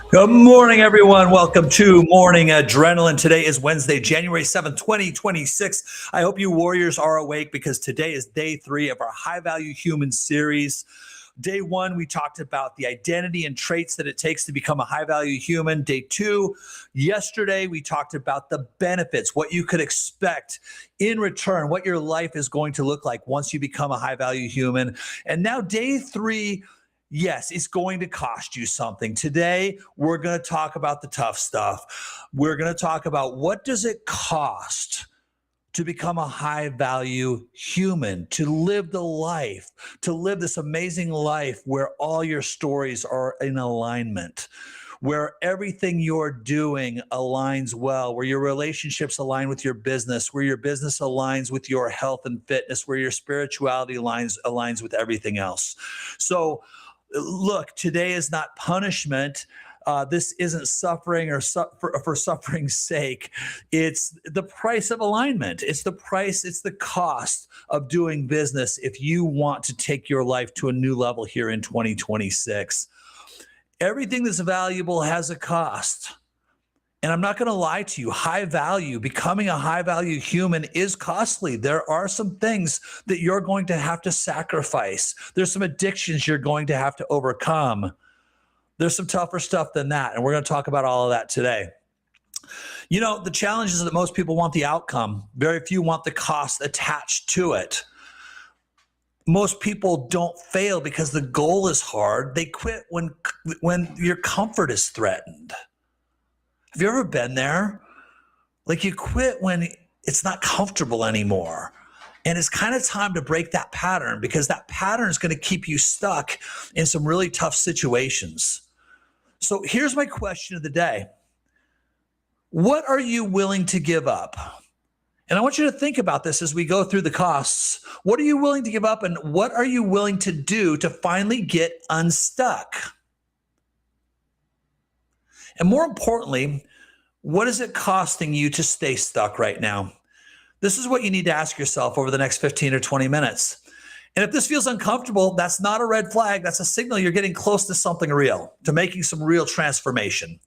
Good morning, everyone. Welcome to Morning Adrenaline. Today is Wednesday, January 7th, 2026. I hope you warriors are awake because today is day 3 of our High Value Human series. Day 1, we talked about the identity and traits that it takes to become a high value human. Day 2, yesterday, we talked about the benefits, what you could expect in return, what your life is going to look like once you become a high value human. And now, day 3, yes, it's going to cost you something. Today, we're going to talk about the tough stuff. We're going to talk about what does it cost to become a high value human, to live the life, to live this amazing life where all your stories are in alignment, where everything you're doing aligns well, where your relationships align with your business, where your business aligns with your health and fitness, where your spirituality aligns with everything else. So, look, today is not punishment. This isn't suffering or for suffering's sake. It's the price of alignment. It's the price, it's the cost of doing business if you want to take your life to a new level here in 2026. Everything that's valuable has a cost. And I'm not going to lie to you, high value, becoming a high value human is costly. There are some things that you're going to have to sacrifice. There's some addictions you're going to have to overcome. There's some tougher stuff than that. And we're going to talk about all of that today. You know, the challenge is that most people want the outcome. Very few want the cost attached to it. Most people don't fail because the goal is hard. They quit when your comfort is threatened. Have you ever been there? Like you quit when it's not comfortable anymore. And it's kind of time to break that pattern because that pattern is going to keep you stuck in some really tough situations. So here's my question of the day. What are you willing to give up? And I want you to think about this as we go through the costs. What are you willing to give up and what are you willing to do to finally get unstuck? And more importantly, what is it costing you to stay stuck right now? This is what you need to ask yourself over the next 15 or 20 minutes. And if this feels uncomfortable, that's not a red flag. That's a signal you're getting close to something real, to making some real transformation.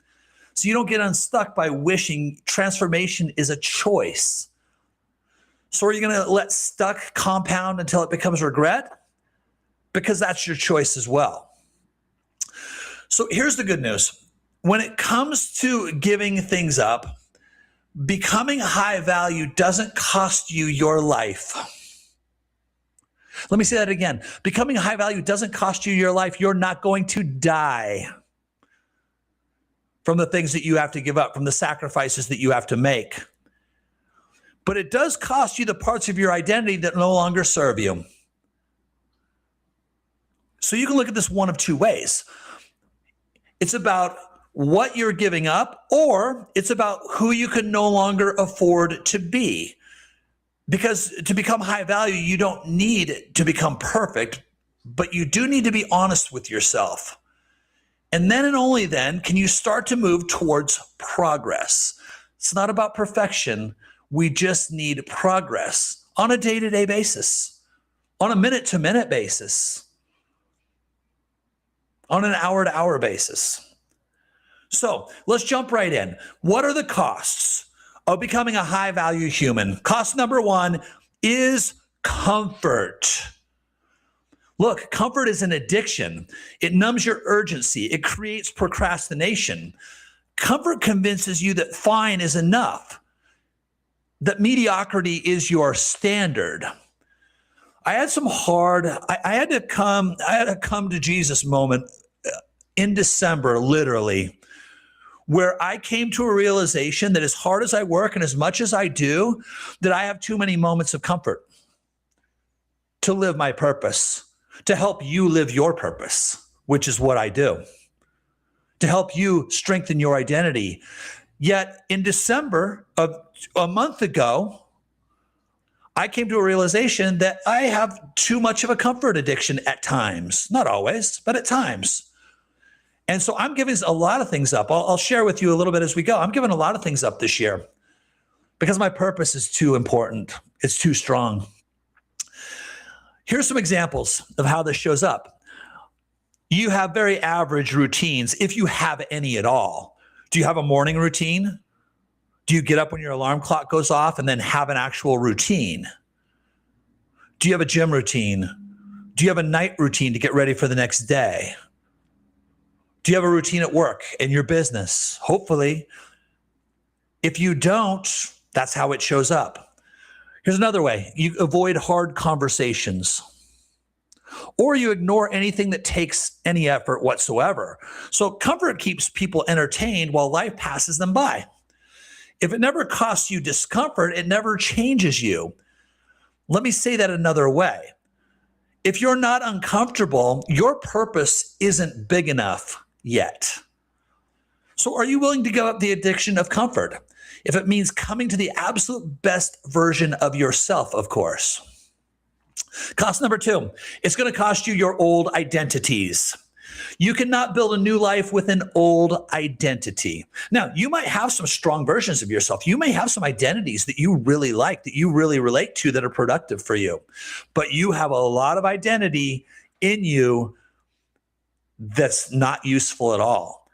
So you don't get unstuck by wishing. Transformation is a choice. So are you going to let stuck compound until it becomes regret? Because that's your choice as well. So here's the good news. When it comes to giving things up, becoming high value doesn't cost you your life. Let me say that again. Becoming high value doesn't cost you your life. You're not going to die from the things that you have to give up, from the sacrifices that you have to make. But it does cost you the parts of your identity that no longer serve you. So you can look at this one of two ways. It's about what you're giving up, or it's about who you can no longer afford to be. Because to become high value, you don't need to become perfect, but you do need to be honest with yourself. And then and only then can you start to move towards progress. It's not about perfection. We just need progress on a day-to-day basis, on a minute-to-minute basis, on an hour-to-hour basis. So let's jump right in. What are the costs of becoming a high value human? Cost number 1 is comfort. Look, comfort is an addiction. It numbs your urgency. It creates procrastination. Comfort convinces you that fine is enough, that mediocrity is your standard. I had to come to Jesus moment in December, literally, where I came to a realization that as hard as I work and as much as I do, that I have too many moments of comfort to live my purpose, to help you live your purpose, which is what I do, to help you strengthen your identity. Yet in December of a month ago, I came to a realization that I have too much of a comfort addiction at times, not always, but at times. And so I'm giving a lot of things up. I'll share with you a little bit as we go. I'm giving a lot of things up this year because my purpose is too important. It's too strong. Here's some examples of how this shows up. You have very average routines, if you have any at all. Do you have a morning routine? Do you get up when your alarm clock goes off and then have an actual routine? Do you have a gym routine? Do you have a night routine to get ready for the next day? Do you have a routine at work, in your business? Hopefully. If you don't, that's how it shows up. Here's another way. You avoid hard conversations, or you ignore anything that takes any effort whatsoever. So comfort keeps people entertained while life passes them by. If it never costs you discomfort, it never changes you. Let me say that another way. If you're not uncomfortable, your purpose isn't big enough yet. So are you willing to give up the addiction of comfort? If it means coming to the absolute best version of yourself, of course. Cost number 2, it's going to cost you your old identities. You cannot build a new life with an old identity. Now, you might have some strong versions of yourself. You may have some identities that you really like, that you really relate to, that are productive for you. But you have a lot of identity in you that's not useful at all.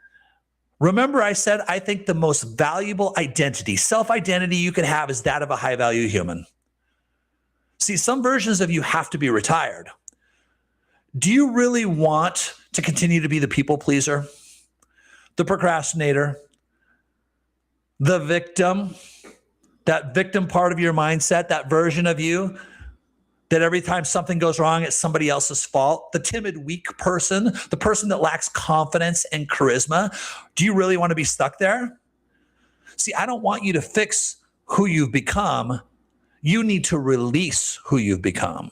Remember, I said I think the most valuable identity, self-identity you can have, is that of a high-value human. See, some versions of you have to be retired. Do you really want to continue to be the people pleaser, the procrastinator, the victim, that victim part of your mindset, that version of you that every time something goes wrong, it's somebody else's fault, the timid, weak person, the person that lacks confidence and charisma? Do you really want to be stuck there? See, I don't want you to fix who you've become. You need to release who you've become.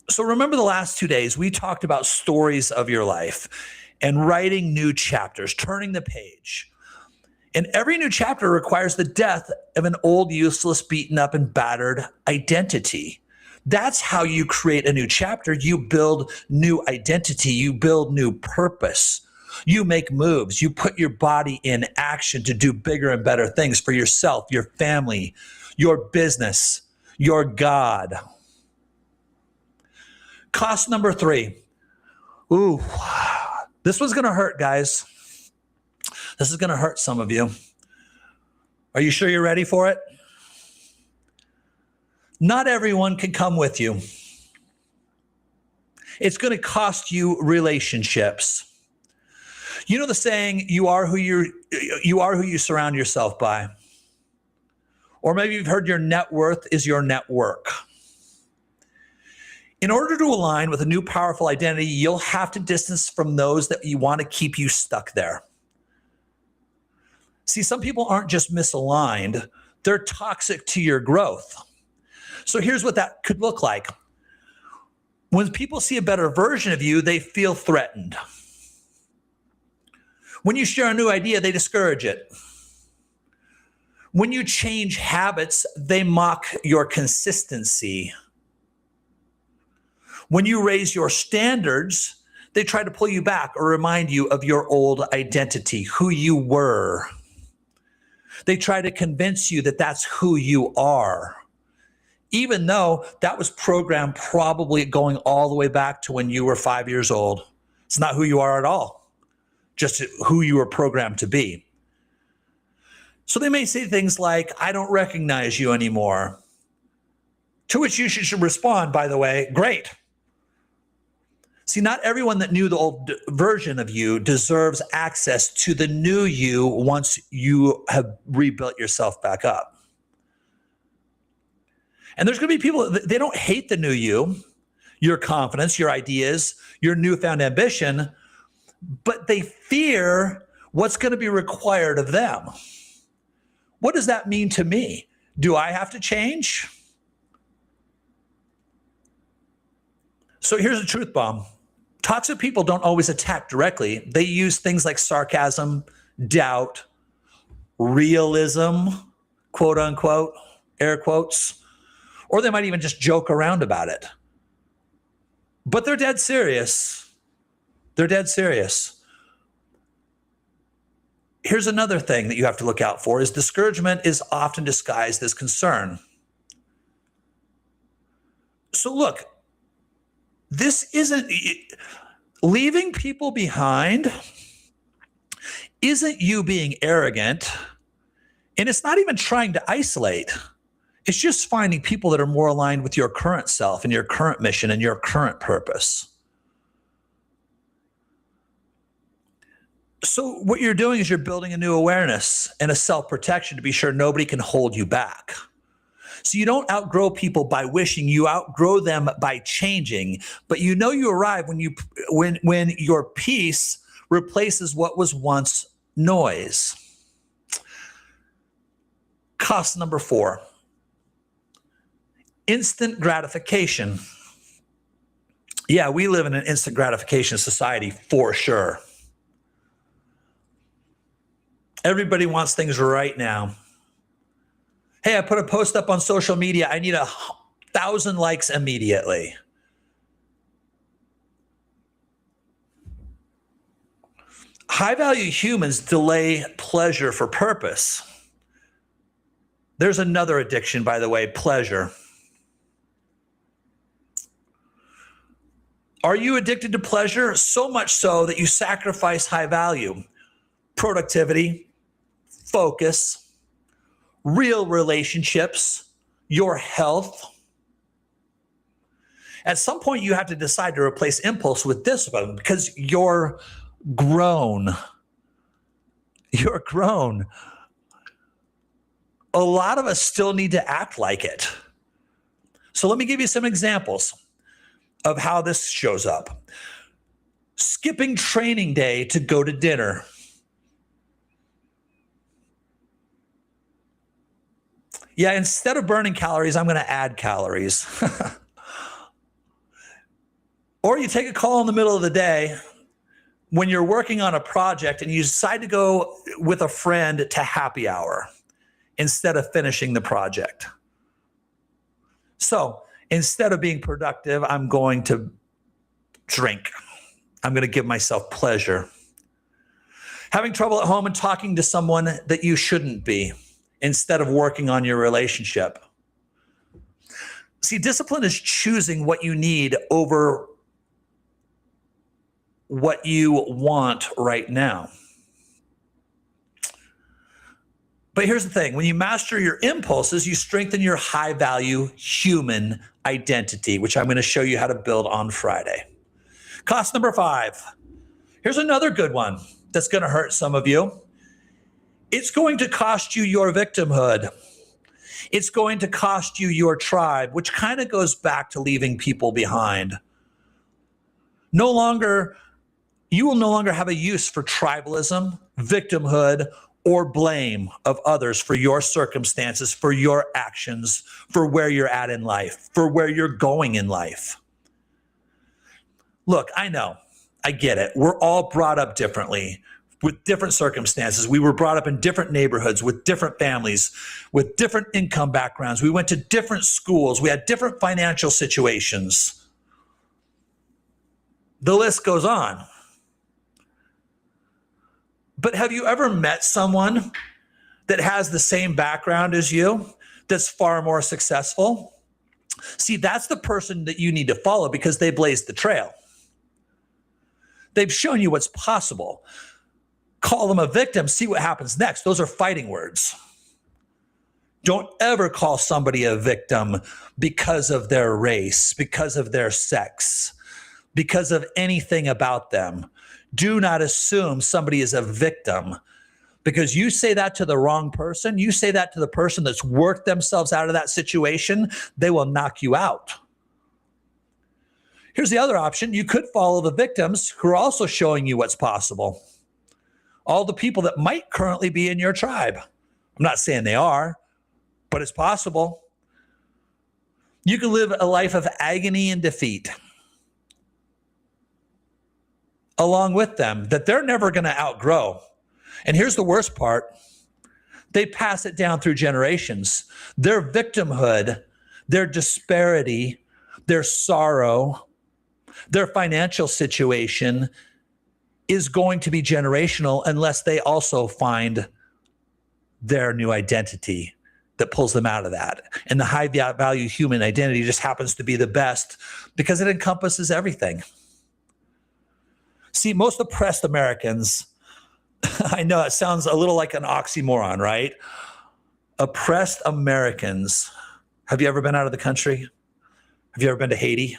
So remember the last 2 days, we talked about stories of your life and writing new chapters, turning the page. And every new chapter requires the death of an old, useless, beaten up, and battered identity. That's how you create a new chapter. You build new identity. You build new purpose. You make moves. You put your body in action to do bigger and better things for yourself, your family, your business, your God. Cost number 3. Ooh, this one's going to hurt, guys. This is going to hurt some of you. Are you sure you're ready for it? Not everyone can come with you. It's going to cost you relationships. You know the saying, you are who you surround yourself by. Or maybe you've heard your net worth is your network. In order to align with a new powerful identity, you'll have to distance from those that you want to keep you stuck there. See, some people aren't just misaligned, they're toxic to your growth. So here's what that could look like. When people see a better version of you, they feel threatened. When you share a new idea, they discourage it. When you change habits, they mock your consistency. When you raise your standards, they try to pull you back or remind you of your old identity, who you were. They try to convince you that that's who you are, even though that was programmed probably going all the way back to when you were 5 years old. It's not who you are at all, just who you were programmed to be. So they may say things like, I don't recognize you anymore. To which you should respond, by the way, great. See, not everyone that knew the old version of you deserves access to the new you once you have rebuilt yourself back up. And there's going to be people, they don't hate the new you, your confidence, your ideas, your newfound ambition, but they fear what's going to be required of them. What does that mean to me? Do I have to change? So here's a truth bomb. Toxic people don't always attack directly. They use things like sarcasm, doubt, realism, quote unquote, air quotes, or they might even just joke around about it. But they're dead serious. They're dead serious. Here's another thing that you have to look out for is discouragement is often disguised as concern. So look, this isn't, Leaving people behind isn't you being arrogant, and it's not even trying to isolate. It's just finding people that are more aligned with your current self and your current mission and your current purpose. So what you're doing is you're building a new awareness and a self-protection to be sure nobody can hold you back. So you don't outgrow people by wishing, you outgrow them by changing, but you know you arrive when your peace replaces what was once noise. Cost number 4, instant gratification. Yeah, we live in an instant gratification society for sure. Everybody wants things right now. Hey, I put a post up on social media. I need 1,000 likes immediately. High value humans delay pleasure for purpose. There's another addiction, by the way, pleasure. Are you addicted to pleasure? So much so that you sacrifice high value, productivity, focus, real relationships, your health. At some point, you have to decide to replace impulse with discipline because you're grown. You're grown. A lot of us still need to act like it. So let me give you some examples of how this shows up. Skipping training day to go to dinner. Yeah, instead of burning calories, I'm going to add calories. Or you take a call in the middle of the day when you're working on a project and you decide to go with a friend to happy hour instead of finishing the project. So instead of being productive, I'm going to drink. I'm going to give myself pleasure. Having trouble at home and talking to someone that you shouldn't be instead of working on your relationship. See, discipline is choosing what you need over what you want right now. But here's the thing, when you master your impulses, you strengthen your high value human identity, which I'm going to show you how to build on Friday. Cost number 5. Here's another good one that's going to hurt some of you. It's going to cost you your victimhood. It's going to cost you your tribe, which kind of goes back to leaving people behind. You will no longer have a use for tribalism, victimhood, or blame of others for your circumstances, for your actions, for where you're at in life, for where you're going in life. Look, I know, I get it. We're all brought up differently with different circumstances. We were brought up in different neighborhoods with different families, with different income backgrounds. We went to different schools. We had different financial situations. The list goes on. But have you ever met someone that has the same background as you, that's far more successful? See, that's the person that you need to follow because they blazed the trail. They've shown you what's possible. Call them a victim, see what happens next. Those are fighting words. Don't ever call somebody a victim because of their race, because of their sex, because of anything about them. Do not assume somebody is a victim because you say that to the wrong person. You say that to the person that's worked themselves out of that situation, they will knock you out. Here's the other option. You could follow the victims who are also showing you what's possible. All the people that might currently be in your tribe. I'm not saying they are, but it's possible. You can live a life of agony and defeat along with them that they're never going to outgrow. And here's the worst part. They pass it down through generations. Their victimhood, their disparity, their sorrow, their financial situation is going to be generational unless they also find their new identity that pulls them out of that. And the high value human identity just happens to be the best because it encompasses everything. See, most oppressed Americans, I know it sounds a little like an oxymoron, right? Oppressed Americans. Have you ever been out of the country? Have you ever been to Haiti?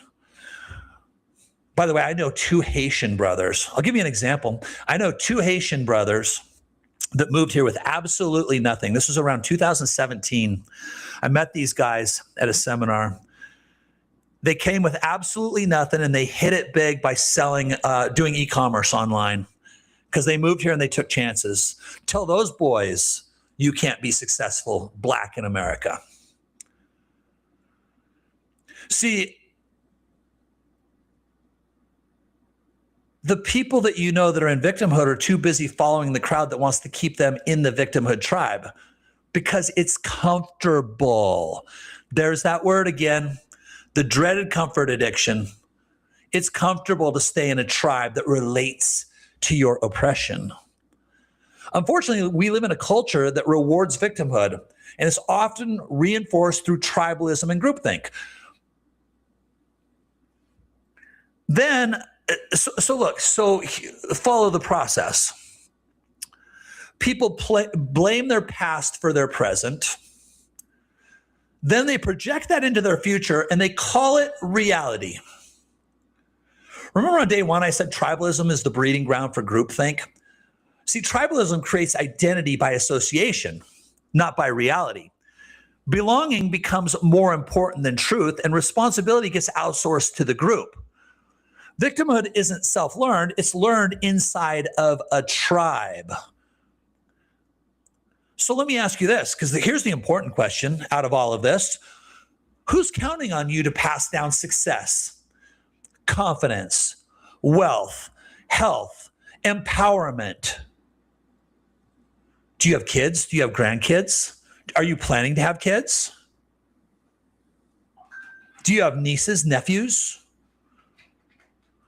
By the way, I know two Haitian brothers. I'll give you an example. I know two Haitian brothers that moved here with absolutely nothing. This was around 2017. I met these guys at a seminar. They came with absolutely nothing and they hit it big by selling, doing e-commerce online because they moved here and they took chances. Tell those boys you can't be successful black in America. See, the people that you know that are in victimhood are too busy following the crowd that wants to keep them in the victimhood tribe because it's comfortable. There's that word again, the dreaded comfort addiction. It's comfortable to stay in a tribe that relates to your oppression. Unfortunately, we live in a culture that rewards victimhood, and it's often reinforced through tribalism and groupthink. Then, so follow the process. People blame their past for their present. Then they project that into their future and they call it reality. Remember on day one, I said tribalism is the breeding ground for groupthink? See, tribalism creates identity by association, not by reality. Belonging becomes more important than truth, and responsibility gets outsourced to the group. Victimhood isn't self-learned, it's learned inside of a tribe. So let me ask you this, because here's the important question out of all of this. Who's counting on you to pass down success, confidence, wealth, health, empowerment? Do you have kids? Do you have grandkids? Are you planning to have kids? Do you have nieces, nephews?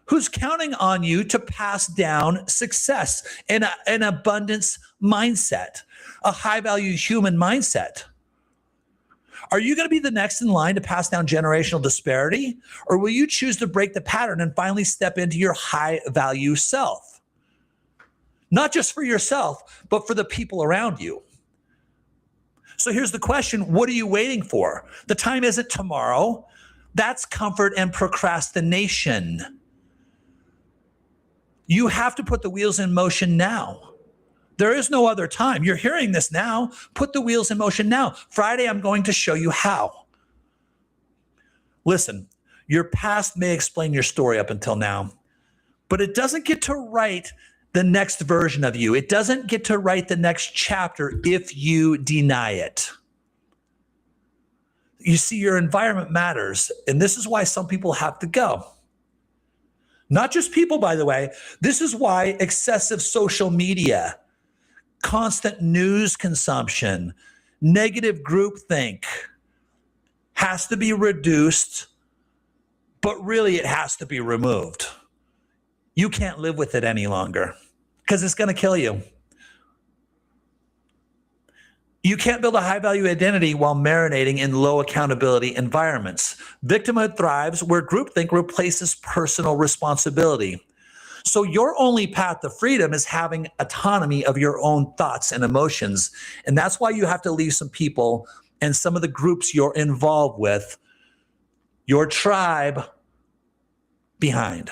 Who's counting on you to pass down success and an abundance mindset, a high-value human mindset? Are you going to be the next in line to pass down generational disparity, or will you choose to break the pattern and finally step into your high-value self? Not just for yourself, but for the people around you. So here's the question, what are you waiting for? The time isn't tomorrow. That's comfort and procrastination. You have to put the wheels in motion now. There is no other time. You're hearing this now. Put the wheels in motion now. Friday, I'm going to show you how. Listen, your past may explain your story up until now, but it doesn't get to write the next version of you. It doesn't get to write the next chapter if you deny it. You see, your environment matters, and this is why some people have to go. Not just people, by the way. This is why excessive social media, constant news consumption, negative groupthink has to be reduced, but really it has to be removed. You can't live with it any longer because it's going to kill you. You can't build a high-value identity while marinating in low accountability environments. Victimhood thrives where groupthink replaces personal responsibility. So your only path to freedom is having autonomy of your own thoughts and emotions. And that's why you have to leave some people and some of the groups you're involved with, your tribe, behind.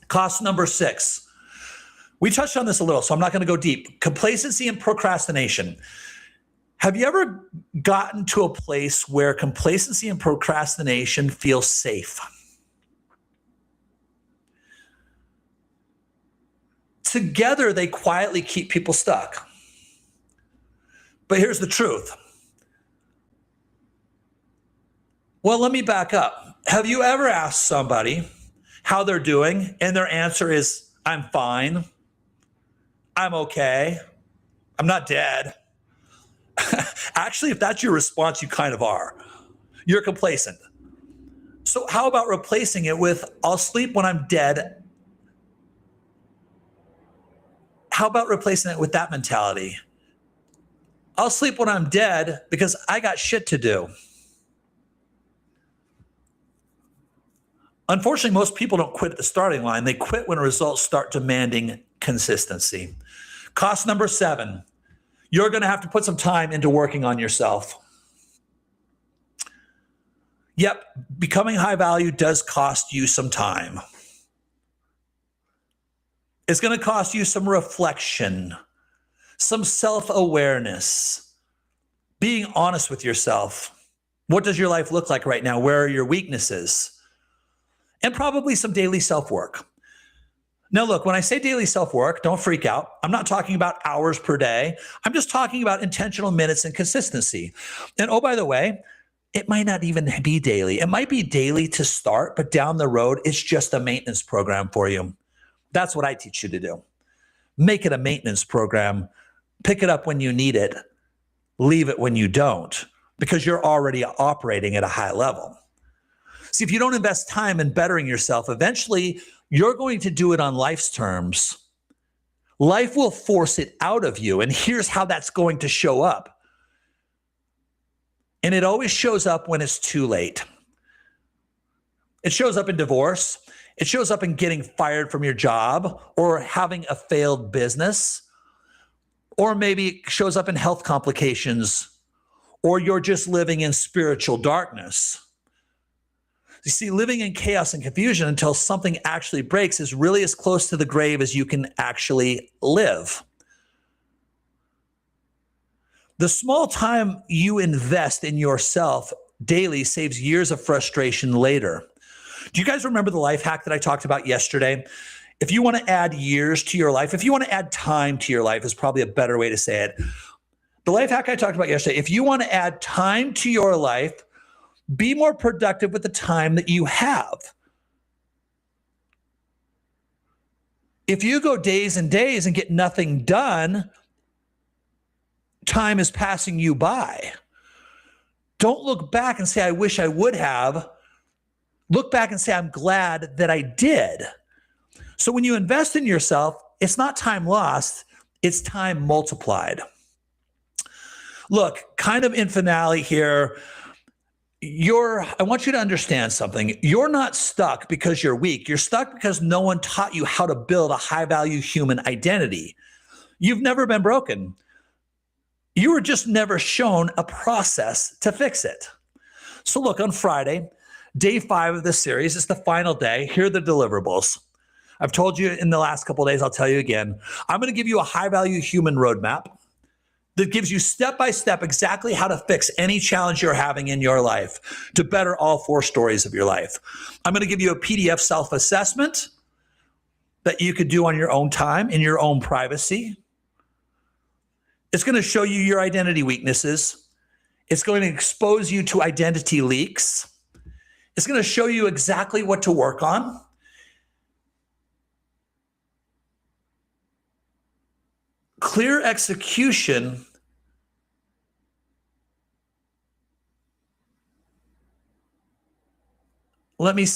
Cost number 6. We touched on this a little, so I'm not going to go deep. Complacency and procrastination. Have you ever gotten to a place where complacency and procrastination feel safe? Together, they quietly keep people stuck. But here's the truth. Well, let me back up. Have you ever asked somebody how they're doing, and their answer is, I'm fine, I'm okay, I'm not dead? Actually, if that's your response, you kind of are. You're complacent. So how about replacing it with, I'll sleep when I'm dead? How about replacing it with that mentality? I'll sleep when I'm dead because I got shit to do. Unfortunately, most people don't quit at the starting line. They quit when results start demanding consistency. Cost number 7, you're going to have to put some time into working on yourself. Yep, becoming high value does cost you some time. It's going to cost you some reflection, some self-awareness, being honest with yourself. What does your life look like right now? Where are your weaknesses? And probably some daily self-work. Now, look, when I say daily self-work, don't freak out. I'm not talking about hours per day. I'm just talking about intentional minutes and consistency. And oh, by the way, it might not even be daily. It might be daily to start, but down the road, it's just a maintenance program for you. That's what I teach you to do. Make it a maintenance program. Pick it up when you need it. Leave it when you don't, because you're already operating at a high level. See, if you don't invest time in bettering yourself, eventually you're going to do it on life's terms. Life will force it out of you. And here's how that's going to show up. And it always shows up when it's too late. It shows up in divorce. It shows up in getting fired from your job or having a failed business. Or maybe it shows up in health complications, or you're just living in spiritual darkness. You see, living in chaos and confusion until something actually breaks is really as close to the grave as you can actually live. The small time you invest in yourself daily saves years of frustration later. Do you guys remember the life hack that I talked about yesterday? If you want to add years to your life, if you want to add time to your life is probably a better way to say it. The life hack I talked about yesterday, if you want to add time to your life, be more productive with the time that you have. If you go days and days and get nothing done, time is passing you by. Don't look back and say, I wish I would have. Look back and say, I'm glad that I did. So when you invest in yourself, it's not time lost, it's time multiplied. Look, kind of in finale here, I want you to understand something. You're not stuck because you're weak. You're stuck because no one taught you how to build a high-value human identity. You've never been broken. You were just never shown a process to fix it. So look, on Friday, day 5 of this series is the final day. Here are the deliverables. I've told you in the last couple of days, I'll tell you again. I'm going to give you a high-value human roadmap that gives you step-by-step exactly how to fix any challenge you're having in your life to better all 4 stories of your life. I'm going to give you a PDF self-assessment that you could do on your own time, in your own privacy. It's going to show you your identity weaknesses. It's going to expose you to identity leaks. It's going to show you exactly what to work on. Clear execution let me say